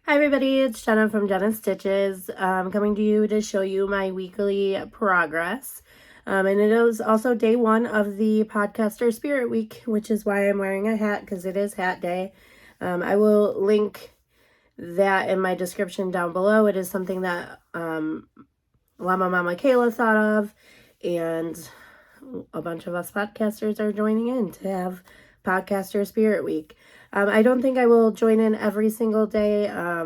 Hi everybody, it's Jenna from Jenna Stitches. Coming to you to show you my weekly progress. And it is also day one of the Podcaster Spirit Week, which is why I'm wearing a hat, because it is hat day. I will link that in my description down below. It is something that Llama Mama Kayla thought of, and a bunch of us podcasters are joining in to have Podcaster Spirit Week. I don't think I will join in every single day. I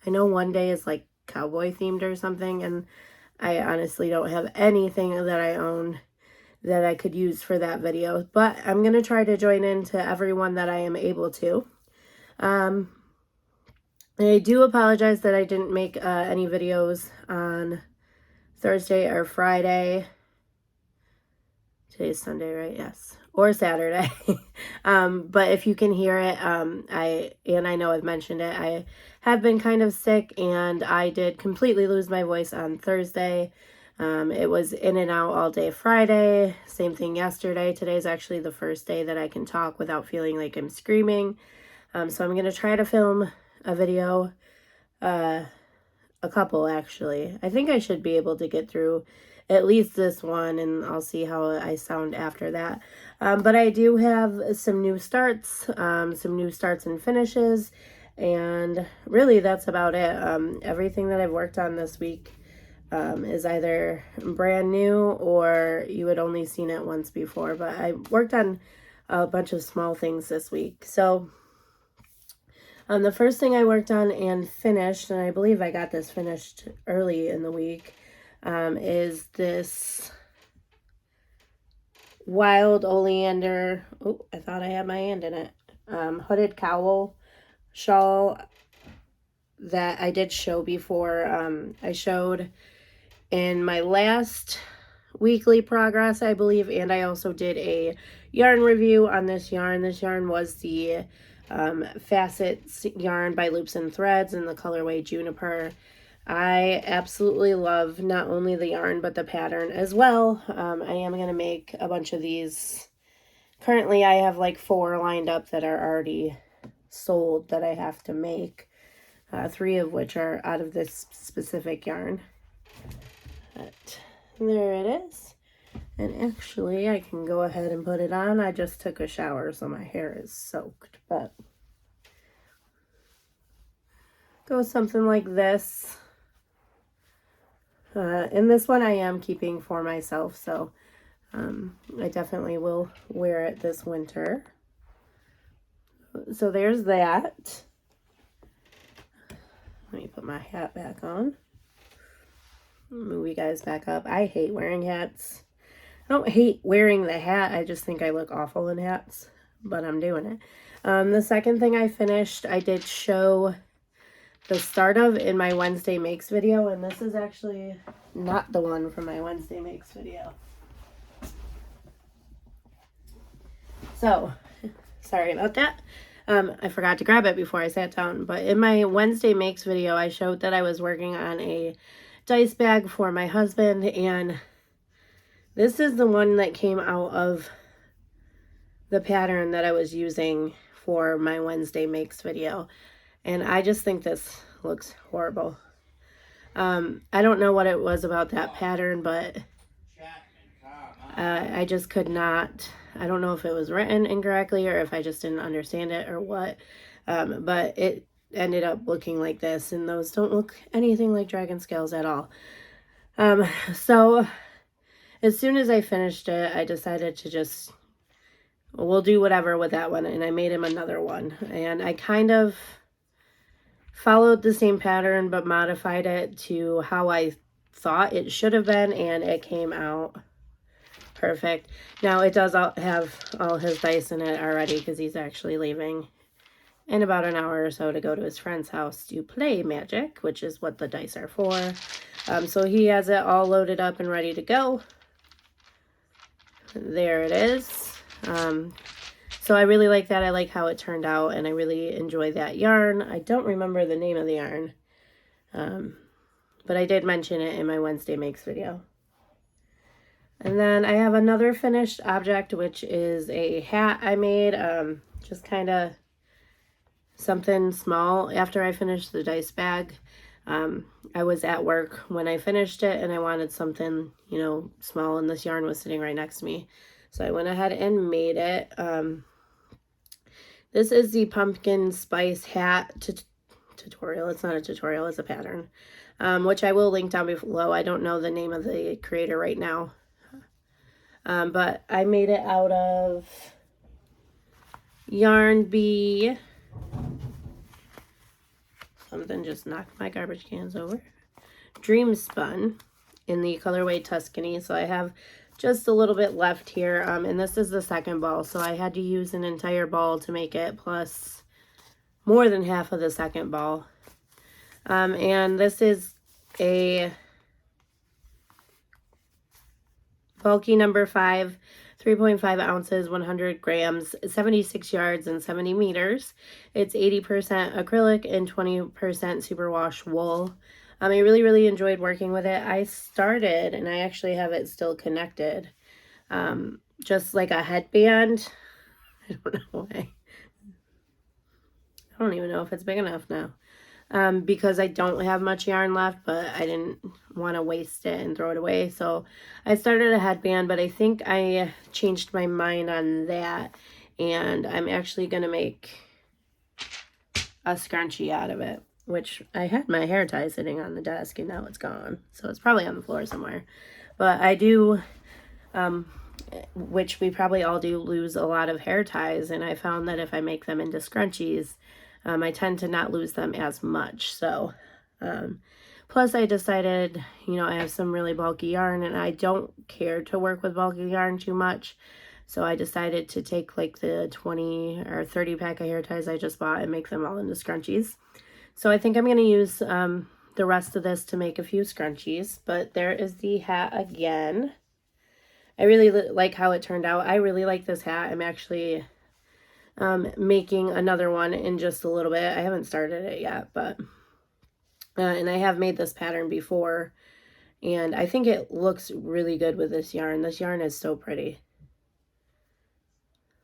know one day is like cowboy themed or something, and I honestly don't have anything that I own that I could use for that video, but I'm going to try to join into everyone that I am able to. I do apologize that I didn't make any videos on Thursday or Friday. Today's Sunday, right? Yes. Or Saturday. But if you can hear it, I know I've mentioned it, I have been kind of sick, and I did completely lose my voice on Thursday. It was in and out all day Friday. Same thing yesterday. Today's actually the first day that I can talk without feeling like I'm screaming. So I'm going to try to film a video, a couple actually. I think I should be able to get through at least this one, and I'll see how I sound after that. But I do have some new starts and finishes, and really that's about it. Everything that I've worked on this week is either brand new or you had only seen it once before, but I worked on a bunch of small things this week. So the first thing I worked on and finished, and I believe I got this finished early in the week, is this wild oleander. Oh, I thought I had my hand in it. Hooded cowl shawl that I did show before. I showed in my last weekly progress, I believe, and I also did a yarn review on this yarn. This yarn was the Facets yarn by Loops and Threads in the colorway Juniper. I absolutely love not only the yarn but the pattern as well. I am going to make a bunch of these. Currently I have like 4 lined up that are already sold that I have to make, 3 of which are out of this specific yarn. But there it is. And actually I can go ahead and put it on. I just took a shower, so my hair is soaked, but go something like this. And this one I am keeping for myself, so I definitely will wear it this winter. So there's that. Let me put my hat back on. Move you guys back up. I hate wearing hats. I don't hate wearing the hat. I just think I look awful in hats, but I'm doing it. The second thing I finished, I did show the start of in my Wednesday Makes video, and this is actually not the one from my Wednesday Makes video. So, sorry about that. I forgot to grab it before I sat down, but in my Wednesday Makes video, I showed that I was working on a dice bag for my husband, and this is the one that came out of the pattern that I was using for my Wednesday Makes video. And I just think this looks horrible. I don't know what it was about that pattern, but I just could not. I don't know if it was written incorrectly or if I just didn't understand it or what. But it ended up looking like this, and those don't look anything like dragon scales at all. So as soon as I finished it, I decided to just, we'll do whatever with that one, and I made him another one. And I kind of followed the same pattern but modified it to how I thought it should have been, and it came out perfect. Now it does have all his dice in it already because he's actually leaving in about an hour or so to go to his friend's house to play Magic, which is what the dice are for. So he has it all loaded up and ready to go. There it is. So I really like that. I like how it turned out, and I really enjoy that yarn. I don't remember the name of the yarn, but I did mention it in my Wednesday Makes video. And then I have another finished object, which is a hat I made, just kind of something small after I finished the dice bag. I was at work when I finished it, and I wanted something, you know, small, and this yarn was sitting right next to me. So I went ahead and made it. This is the pumpkin spice hat tutorial. It's not a tutorial, it's a pattern, which I will link down below. I don't know the name of the creator right now. But I made it out of Yarn Bee. Something just knocked my garbage cans over. Dream Spun in the colorway Tuscany. So I have just a little bit left here. And this is the second ball. So I had to use an entire ball to make it, plus more than half of the second ball. And this is a bulky number 5, 3.5 ounces, 100 grams, 76 yards, and 70 meters. It's 80% acrylic and 20% superwash wool. I really enjoyed working with it. I started, and I actually have it still connected, just like a headband. I don't know why. I don't even know if it's big enough now. Because I don't have much yarn left, but I didn't want to waste it and throw it away. So I started a headband, but I think I changed my mind on that, and I'm actually going to make a scrunchie out of it, which I had my hair tie sitting on the desk, and now it's gone. So it's probably on the floor somewhere. But I do, which we probably all do, lose a lot of hair ties, and I found that if I make them into scrunchies, I tend to not lose them as much. So, plus I decided, you know, I have some really bulky yarn, and I don't care to work with bulky yarn too much. So I decided to take like the 20 or 30 pack of hair ties I just bought and make them all into scrunchies. So I think I'm going to use the rest of this to make a few scrunchies. But there is the hat again. I really like how it turned out. I really like this hat. I'm actually making another one in just a little bit. I haven't started it yet, but and I have made this pattern before, and I think it looks really good with this yarn. This yarn is so pretty.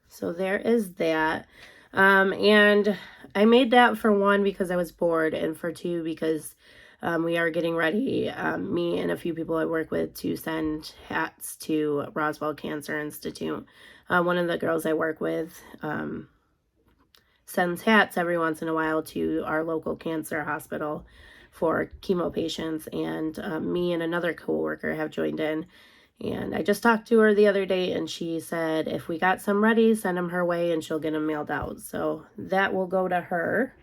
So there is that. And I made that for one because I was bored, and for two because we are getting ready, me and a few people I work with, to send hats to Roswell Cancer Institute. One of the girls I work with sends hats every once in a while to our local cancer hospital for chemo patients, and me and another coworker have joined in. And I just talked to her the other day, and she said if we got some ready, send them her way and she'll get them mailed out. So that will go to her.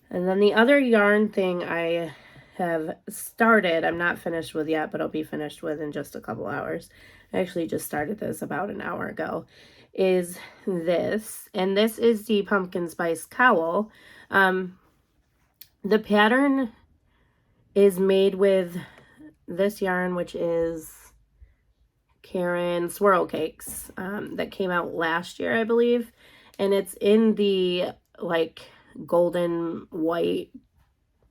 And then the other yarn thing I have started, I'm not finished with yet, but I'll be finished with in just a couple hours. I actually just started this about an hour ago, is this. And this is the pumpkin spice cowl. The pattern is made with this yarn, which is Karen Swirl Cakes, that came out last year, I believe. And it's in the like golden white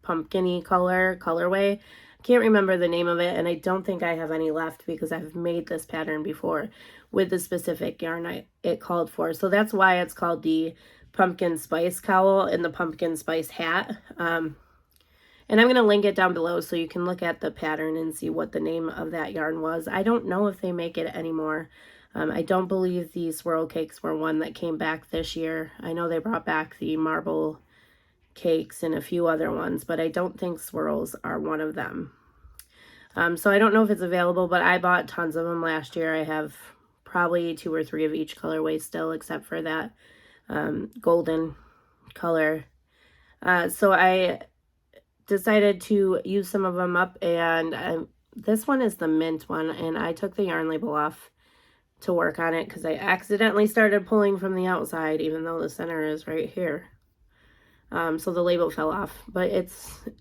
pumpkin-y colorway. I can't remember the name of it, and I don't think I have any left because I've made this pattern before with the specific yarn it called for. So that's why it's called the pumpkin spice cowl and the pumpkin spice hat. And I'm going to link it down below so you can look at the pattern and see what the name of that yarn was. I don't know if they make it anymore. I don't believe the swirl cakes were one that came back this year. I know they brought back the marble cakes and a few other ones, but I don't think swirls are one of them. So I don't know if it's available, but I bought tons of them last year. I have probably 2 or 3 of each colorway still, except for that golden color. So I decided to use some of them up, and this one is the mint one, and I took the yarn label off to work on it because I accidentally started pulling from the outside, even though the center is right here. So the label fell off, but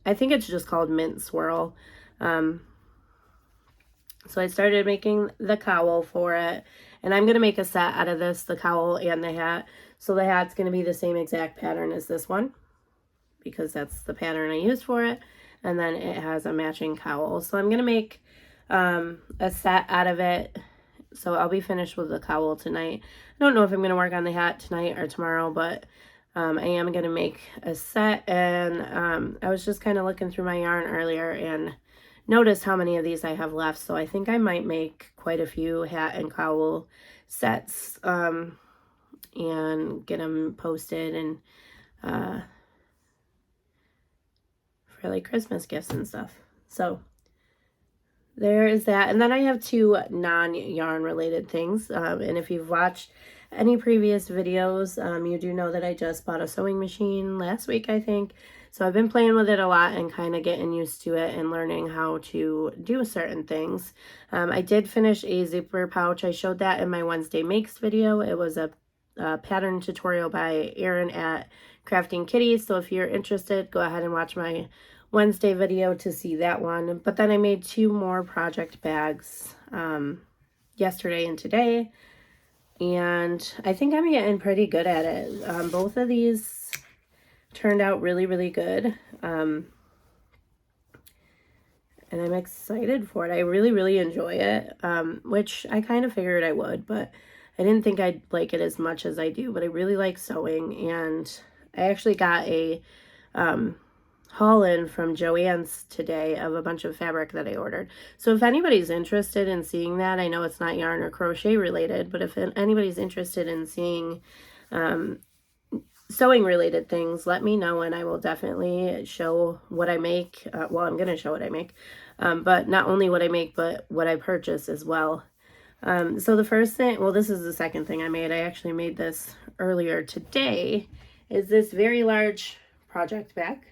I think it's just called Mint Swirl. So I started making the cowl for it, and I'm going to make a set out of this, the cowl and the hat. So the hat's going to be the same exact pattern as this one, because that's the pattern I used for it. And then it has a matching cowl. So I'm going to make a set out of it. So I'll be finished with the cowl tonight. I don't know if I'm going to work on the hat tonight or tomorrow, but I am going to make a set, and I was just kind of looking through my yarn earlier and noticed how many of these I have left, so I think I might make quite a few hat and cowl sets and get them posted and for like Christmas gifts and stuff. So there is that. And then I have two non-yarn related things. And if you've watched any previous videos, you do know that I just bought a sewing machine last week, I think. So I've been playing with it a lot and kind of getting used to it and learning how to do certain things. I did finish a zipper pouch. I showed that in my Wednesday Makes video. It was a pattern tutorial by Erin at Crafting Kitties. So if you're interested, go ahead and watch my Wednesday video to see that one. But then I made two more project bags yesterday and today, and I think I'm getting pretty good at it. Both of these turned out really, really good, and I'm excited for it. I really, really enjoy it, which I kind of figured I would, but I didn't think I'd like it as much as I do. But I really like sewing, and I actually got a haul in from Joann's today of a bunch of fabric that I ordered. So if anybody's interested in seeing that, I know it's not yarn or crochet related, but if anybody's interested in seeing sewing related things, let me know and I will definitely show what I make. Well, I'm going to show what I make, but not only what I make, but what I purchase as well. So the first thing, well, this is the second thing I made. I actually made this earlier today, is this very large project bag.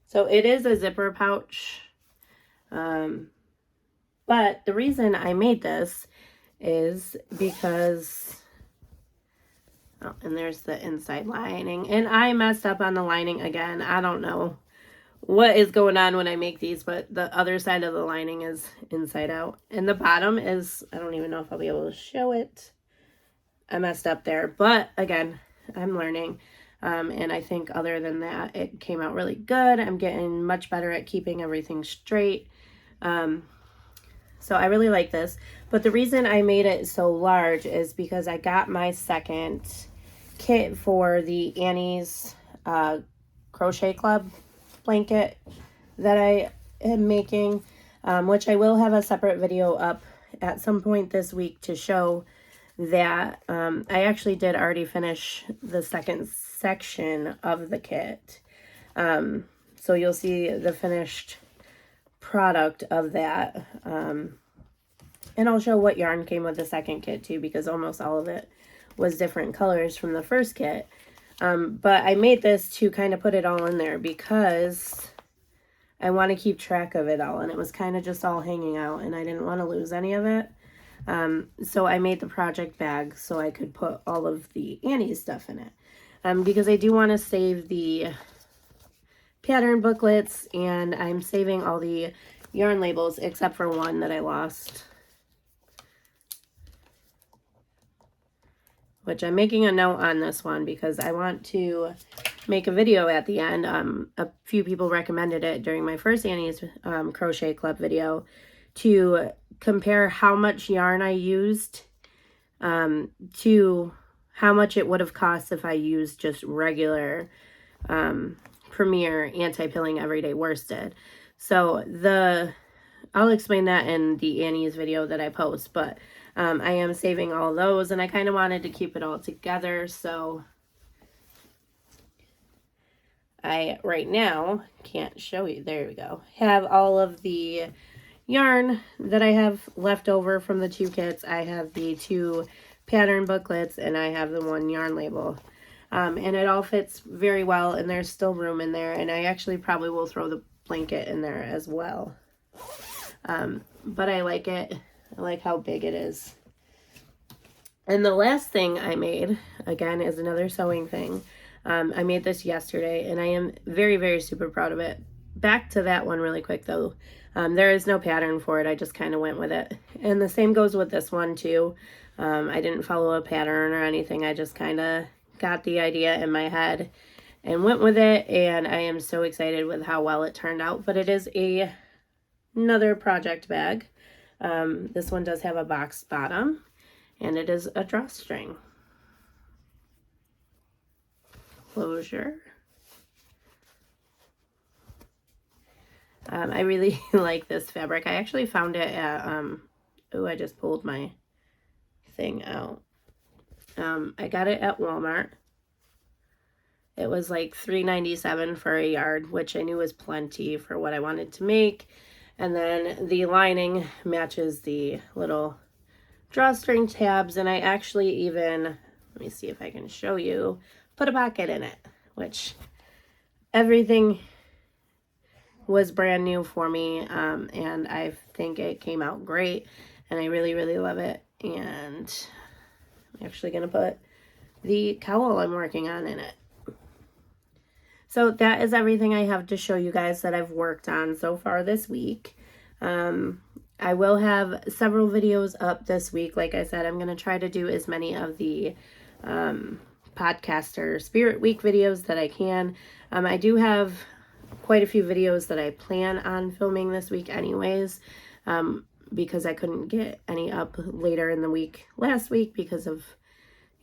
So it is a zipper pouch, but the reason I made this is because, oh, and there's the inside lining, and I messed up on the lining again. I don't know what is going on when I make these, but the other side of the lining is inside out, and the bottom is, I don't even know if I'll be able to show it. I messed up there, but again, I'm learning. And I think other than that, it came out really good. I'm getting much better at keeping everything straight. So I really like this. But the reason I made it so large is because I got my second kit for the Annie's Crochet Club blanket that I am making, which I will have a separate video up at some point this week to show that. I actually did already finish the second section of the kit, so you'll see the finished product of that, and I'll show what yarn came with the second kit too, because almost all of it was different colors from the first kit. But I made this to kind of put it all in there because I want to keep track of it all, and it was kind of just all hanging out and I didn't want to lose any of it. So I made the project bag so I could put all of the Annie stuff in it. Because I do want to save the pattern booklets, and I'm saving all the yarn labels except for one that I lost, which I'm making a note on this one because I want to make a video at the end. A few people recommended it during my first Annie's Crochet Club video to compare how much yarn I used to how much it would have cost if I used just regular Premier anti-pilling everyday worsted. So I'll explain that in the Annie's video that I post, but I am saving all those, and I kind of wanted to keep it all together, so I right now can't show you. There we go. Have all of the yarn that I have left over from the two kits. I have the two pattern booklets, and I have the one yarn label, and it all fits very well, and there's still room in there, and I actually probably will throw the blanket in there as well. But I like it. I like how big it is. And the last thing I made, again, is another sewing thing. I made this yesterday, and I am very, very super proud of it. Back to that one really quick, though. There is no pattern for it. I just kind of went with it. And the same goes with this one, too. I didn't follow a pattern or anything. I just kind of got the idea in my head and went with it. And I am so excited with how well it turned out. But it is another project bag. This one does have a boxed bottom, and it is a drawstring. closure. I really like this fabric. I actually found it at, oh, I just pulled my thing out. I got it at Walmart. It was like $3.97 for a yard, which I knew was plenty for what I wanted to make. And then the lining matches the little drawstring tabs, and I actually even, let me see if I can show you, put a pocket in it, which everything was brand new for me, and I think it came out great, and I really, really love it. And I'm actually going to put the cowl I'm working on in it. So that is everything I have to show you guys that I've worked on so far this week. I will have several videos up this week. Like I said, I'm going to try to do as many of the podcaster Spirit Week videos that I can. I do have quite a few videos that I plan on filming this week anyways, because I couldn't get any up later in the week last week because of,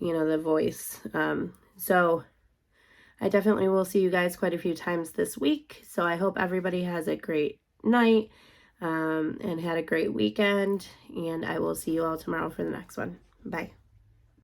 you know, the voice. So I definitely will see you guys quite a few times this week. So I hope everybody has a great night and had a great weekend. And I will see you all tomorrow for the next one. Bye.